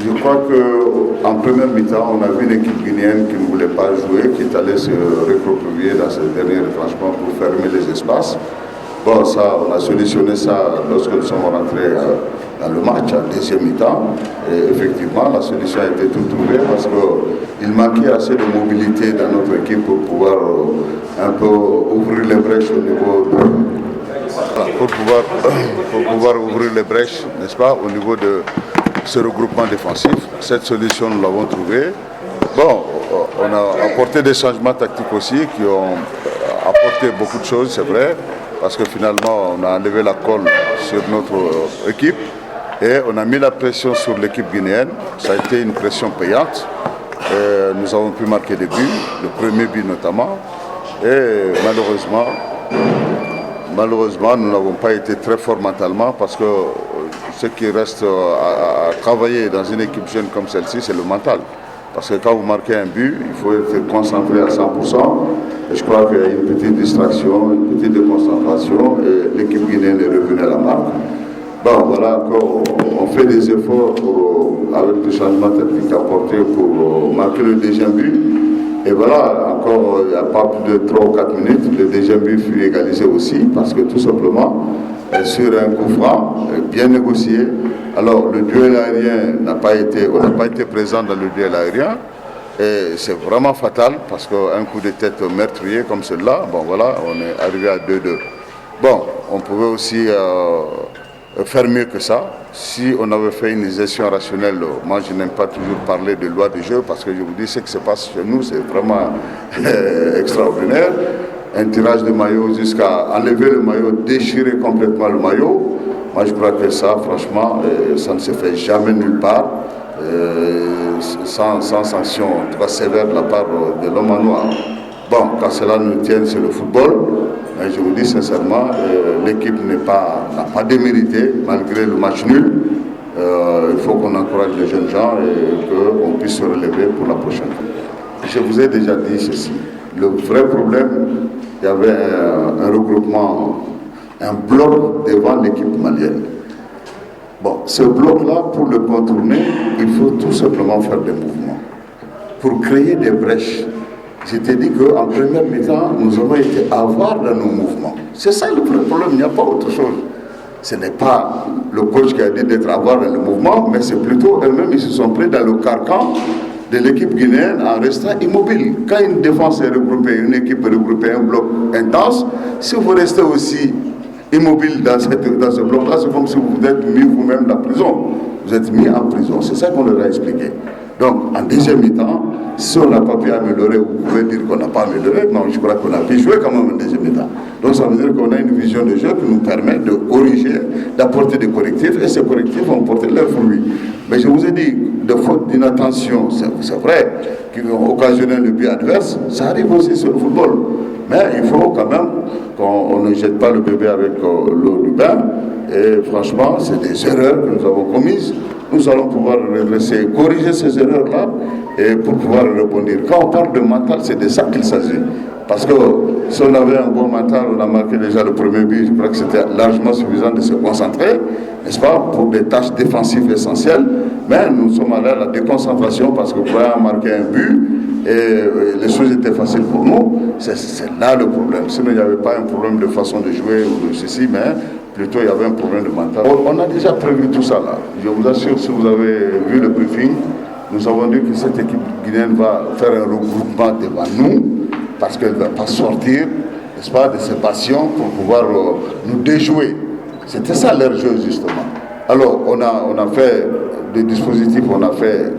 Je crois qu'en première mi-temps, on a vu l'équipe guinéenne qui ne voulait pas jouer, qui est allée se recroqueviller dans ce dernier retranchement pour fermer les espaces. Bon, ça, on a solutionné ça lorsque nous sommes rentrés dans le match, en deuxième mi-temps. Et effectivement, la solution a été toute trouvée parce qu'il manquait assez de mobilité dans notre équipe pour pouvoir un peu ouvrir les brèches au niveau de... Pour pouvoir ouvrir les brèches, n'est-ce pas, au niveau de ce regroupement défensif. Cette solution, nous l'avons trouvée. Bon, on a apporté des changements tactiques aussi qui ont apporté beaucoup de choses, c'est vrai, parce que finalement, on a enlevé la colle sur notre équipe et on a mis la pression sur l'équipe guinéenne. Ça a été une pression payante. Nous avons pu marquer des buts, le premier but notamment, et malheureusement, nous n'avons pas été très forts mentalement parce que ce qui reste à travailler dans une équipe jeune comme celle-ci, c'est le mental. Parce que quand vous marquez un but, il faut être concentré à 100%. Et je crois qu'il y a une petite distraction, une petite déconcentration et l'équipe guinéenne est revenue à la marque. Bon, voilà, encore, on fait des efforts avec le changement tactique apporté pour marquer le deuxième but. Et voilà, encore, il n'y a pas plus de 3 ou 4 minutes, le deuxième but fut égalisé aussi, parce que tout simplement, sur un coup franc, bien négocié, alors le duel aérien on n'a pas été présent dans le duel aérien, et c'est vraiment fatal, parce qu'un coup de tête meurtrier comme celui-là, bon voilà, on est arrivé à 2-2. Bon, on pouvait aussi faire mieux que ça. Si on avait fait une gestion rationnelle, moi je n'aime pas toujours parler de loi du jeu parce que je vous dis ce qui se passe chez nous, c'est vraiment extraordinaire. Un tirage de maillot jusqu'à enlever le maillot, déchirer complètement le maillot. Moi je crois que ça, franchement, ça ne se fait jamais nulle part, sans sanction très sévère de la part de l'homme en noir. Bon, quand cela nous tient, c'est le football. Mais je vous dis sincèrement, l'équipe n'a pas démérité malgré le match nul. Il faut qu'on encourage les jeunes gens et qu'on puisse se relever pour la prochaine fois. Je vous ai déjà dit ceci. Le vrai problème, il y avait un regroupement, un bloc devant l'équipe malienne. Bon, ce bloc-là, pour le contourner, il faut tout simplement faire des mouvements pour créer des brèches. Je t'ai dit qu'en première mi-temps, nous avons été avares dans nos mouvements. C'est ça le problème, il n'y a pas autre chose. Ce n'est pas le coach qui a dit d'être avare dans le mouvement, mais c'est plutôt eux-mêmes, ils se sont pris dans le carcan de l'équipe guinéenne en restant immobile. Quand une défense est regroupée, une équipe est regroupée, un bloc intense, si vous restez aussi immobile dans ce bloc-là, c'est comme si vous êtes mis vous-même dans la prison. Vous êtes mis en prison, c'est ça qu'on leur a expliqué. Donc, en deuxième mi-temps, si on n'a pas pu améliorer, vous pouvez dire qu'on n'a pas amélioré. Non, je crois qu'on a pu jouer quand même en deuxième mi-temps. Donc, ça veut dire qu'on a une vision de jeu qui nous permet de corriger, d'apporter des correctifs, et ces correctifs vont porter leurs fruits. Mais je vous ai dit, de faute d'inattention, c'est vrai, qui ont occasionné le but adverse, ça arrive aussi sur le football. Mais il faut quand même qu'on ne jette pas le bébé avec l'eau du bain. Et franchement, c'est des erreurs que nous avons commises. Nous allons pouvoir redresser, corriger ces erreurs-là et pour pouvoir rebondir. Quand on parle de mental, c'est de ça qu'il s'agit. Parce que si on avait un bon mental, on a marqué déjà le premier but, je crois que c'était largement suffisant de se concentrer, n'est-ce pas, pour des tâches défensives essentielles. Mais nous sommes allés à la déconcentration parce que pour marquer un but, et les choses étaient faciles pour nous, c'est là le problème. Sinon, il n'y avait pas un problème de façon de jouer ou de ceci, mais plutôt il y avait un problème de mental. On a déjà prévu tout ça là. Je vous assure, si vous avez vu le briefing, nous avons dit que cette équipe guinéenne va faire un regroupement devant nous, parce qu'elle ne va pas sortir, n'est-ce pas, de ses passions pour pouvoir nous déjouer. C'était ça leur jeu justement. Alors on a fait des dispositifs, on a fait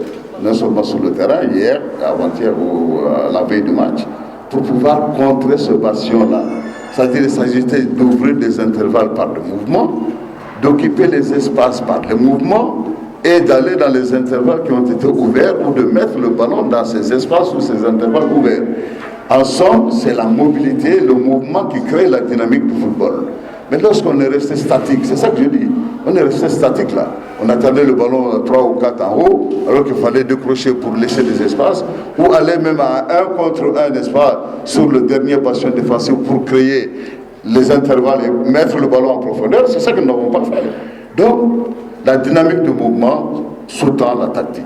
non seulement sur le terrain, hier, avant-hier ou la veille du match, pour pouvoir contrer ce passion-là. C'est-à-dire qu'il s'agissait d'ouvrir des intervalles par le mouvement, d'occuper les espaces par le mouvement et d'aller dans les intervalles qui ont été ouverts ou de mettre le ballon dans ces espaces ou ces intervalles ouverts. En somme, c'est la mobilité, le mouvement qui crée la dynamique du football. Mais lorsqu'on est resté statique, c'est ça que je dis, on est resté statique là. On attendait le ballon 3 ou 4 en haut, alors qu'il fallait décrocher pour laisser des espaces, ou aller même à 1 contre 1, n'est-ce pas, sur le dernier bastion défensif pour créer les intervalles et mettre le ballon en profondeur. C'est ça que nous n'avons pas fait. Donc, la dynamique du mouvement sous-tend la tactique.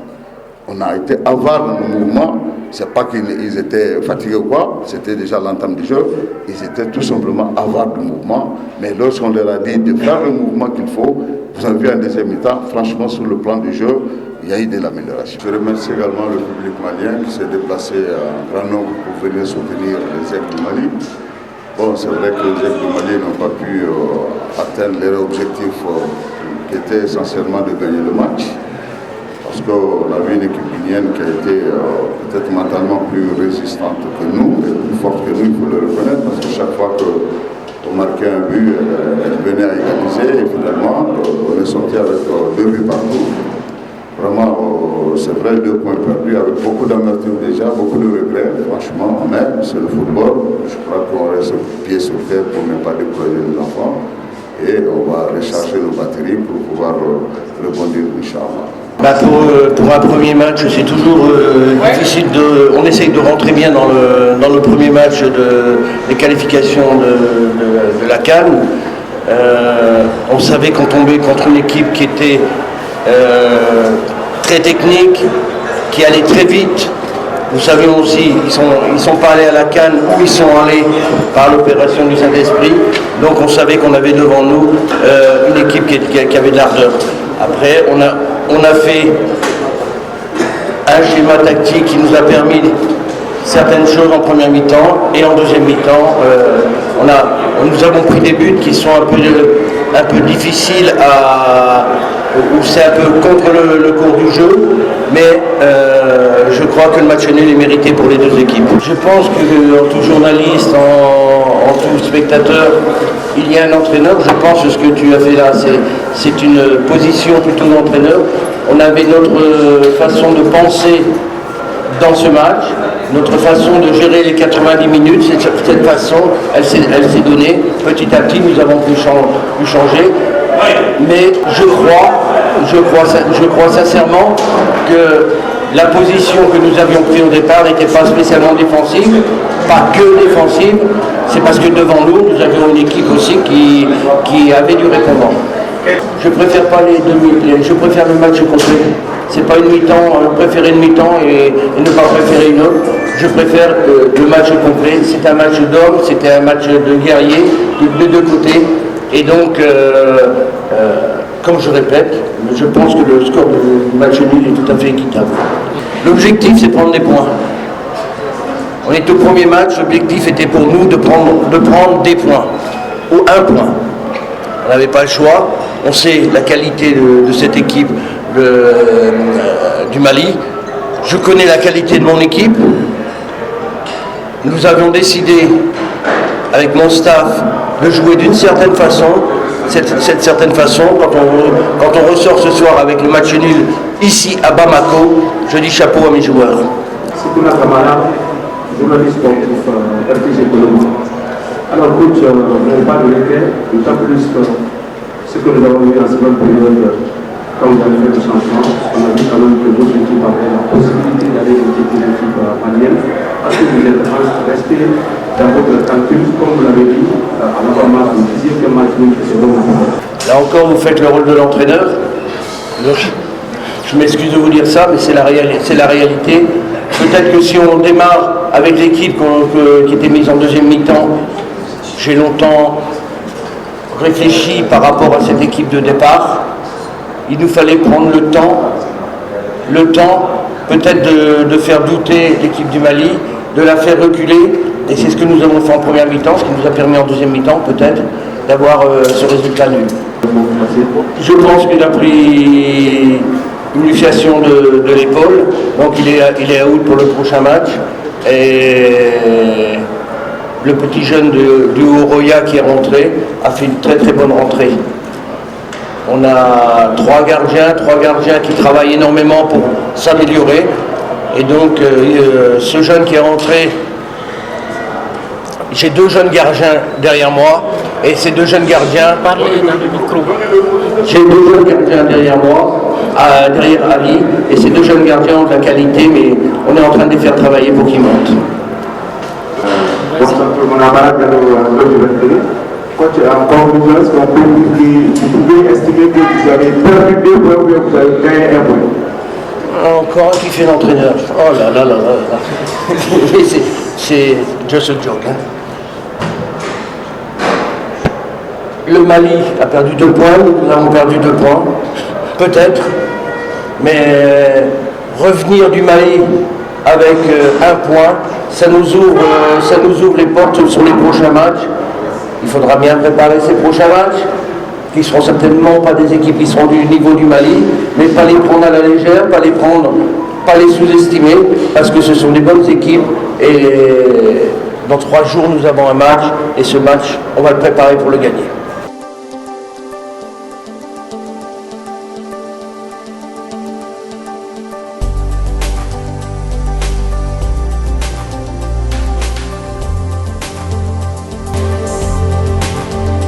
On a été avare dans nos mouvements. C'est pas qu'ils étaient fatigués ou quoi, c'était déjà l'entame du jeu. Ils étaient tout simplement avares de mouvement. Mais lorsqu'on leur a dit de faire le mouvement qu'il faut, vous avez vu en deuxième mi-temps, franchement, sur le plan du jeu, il y a eu de l'amélioration. Je remercie également le public malien qui s'est déplacé en grand nombre pour venir soutenir les Aigles du Mali. Bon, c'est vrai que les Aigles du Mali n'ont pas pu atteindre leur objectif qui était essentiellement de gagner le match. Parce qu'on a vu une équipe guinéenne qui a été peut-être mentalement plus résistante que nous, et plus forte que nous, il faut le reconnaître, parce que chaque fois qu'on marquait un but, elle venait à égaliser, et finalement, on est sorti avec 2 buts partout. Vraiment, c'est vrai, 2 points perdus, avec beaucoup d'amertume déjà, beaucoup de regrets, franchement, mais c'est le football. Je crois qu'on reste pied sur terre pour ne pas décourager les enfants, et on va recharger nos batteries pour pouvoir rebondir, Inch'Allah. Pour un premier match, c'est toujours difficile on essaye de rentrer bien dans le premier match des qualifications de la CAN. On savait qu'on tombait contre une équipe qui était très technique, qui allait très vite. Nous savions aussi, ils sont pas allés à la CAN où ils sont allés par l'opération du Saint-Esprit. Donc on savait qu'on avait devant nous une équipe qui avait de l'ardeur. Après, on a fait un schéma tactique qui nous a permis certaines choses en première mi-temps, et en deuxième mi-temps, nous avons pris des buts qui sont un peu difficiles où c'est un peu contre le cours du jeu, mais je crois que le match nul est mérité pour les deux équipes. Je pense que en tout journaliste, en tout spectateur, il y a un entraîneur. Je pense que ce que tu as fait là, c'est une position plutôt d'entraîneur. On avait notre façon de penser dans ce match, notre façon de gérer les 90 minutes. Cette façon, elle s'est donnée. Petit à petit, nous avons pu changer. Mais je crois sincèrement que la position que nous avions prise au départ n'était pas spécialement défensive, pas que défensive. C'est parce que devant nous, nous avions une équipe aussi qui avait du répondant. Je préfère pas je préfère le match complet. C'est pas une mi-temps, préférer une mi-temps et ne pas préférer une autre. Je préfère le match complet. C'est un match d'hommes, c'était un match de guerriers des deux côtés. Et donc, comme je répète, je pense que le score du match nul est tout à fait équitable. L'objectif, c'est prendre des points. On est au premier match, l'objectif était pour nous de prendre des points, ou un point. On n'avait pas le choix. On sait la qualité de cette équipe du Mali. Je connais la qualité de mon équipe. Nous avions décidé, avec mon staff, de jouer d'une certaine façon. Cette certaine façon, quand on ressort ce soir avec le match nul ici à Bamako, je dis chapeau à mes joueurs. Sikuna Kamara, journaliste sportif RTG Colombie. Alors coach, vous n'avez pas de regret, d'autant plus que ce que nous avons vu en seconde période, quand vous avez fait le changement, on a vu quand même que votre équipe avait la possibilité d'aller dans l'équipe malienne, parce que vous êtes resté dans votre calcul, comme vous l'avez dit, à l'avant-match, vous disiez que match nul, c'est bon. Là encore, vous faites le rôle de l'entraîneur. Je m'excuse de vous dire ça, mais c'est la réalité. Peut-être que si on démarre avec l'équipe qui était mise en deuxième mi-temps, j'ai longtemps réfléchi par rapport à cette équipe de départ. Il nous fallait prendre le temps peut-être de faire douter l'équipe du Mali, de la faire reculer, et c'est ce que nous avons fait en première mi-temps, ce qui nous a permis en deuxième mi-temps peut-être d'avoir ce résultat nul. Je pense qu'il a pris une luxation de l'épaule, donc il est out pour le prochain match, et le petit jeune du Oroya qui est rentré a fait une très très bonne rentrée. On a trois gardiens qui travaillent énormément pour s'améliorer. Et donc, ce jeune qui est rentré, j'ai 2 jeunes gardiens derrière moi. Et ces 2 jeunes gardiens... Parlez dans le micro. J'ai 2 jeunes gardiens derrière moi, derrière Ali. Et ces 2 jeunes gardiens ont de la qualité, mais on est en train de les faire travailler pour qu'ils montent. Coach, en conclusion, est-ce qu'on peut vous pouvez estimer que vous avez perdu 2 points ou vous avez gagné 1 point? encore un qui fait l'entraîneur. Oh là là là là. C'est just a joke. Hein. Le Mali a perdu 2 points, nous avons perdu 2 points, peut-être, mais revenir du Mali avec 1 point, ça nous ouvre les portes sur les prochains matchs. Il faudra bien préparer ces prochains matchs, qui ne seront certainement pas des équipes qui seront du niveau du Mali, mais pas les prendre à la légère, pas les sous-estimer, parce que ce sont des bonnes équipes. Et dans 3 jours, nous avons un match, et ce match, on va le préparer pour le gagner.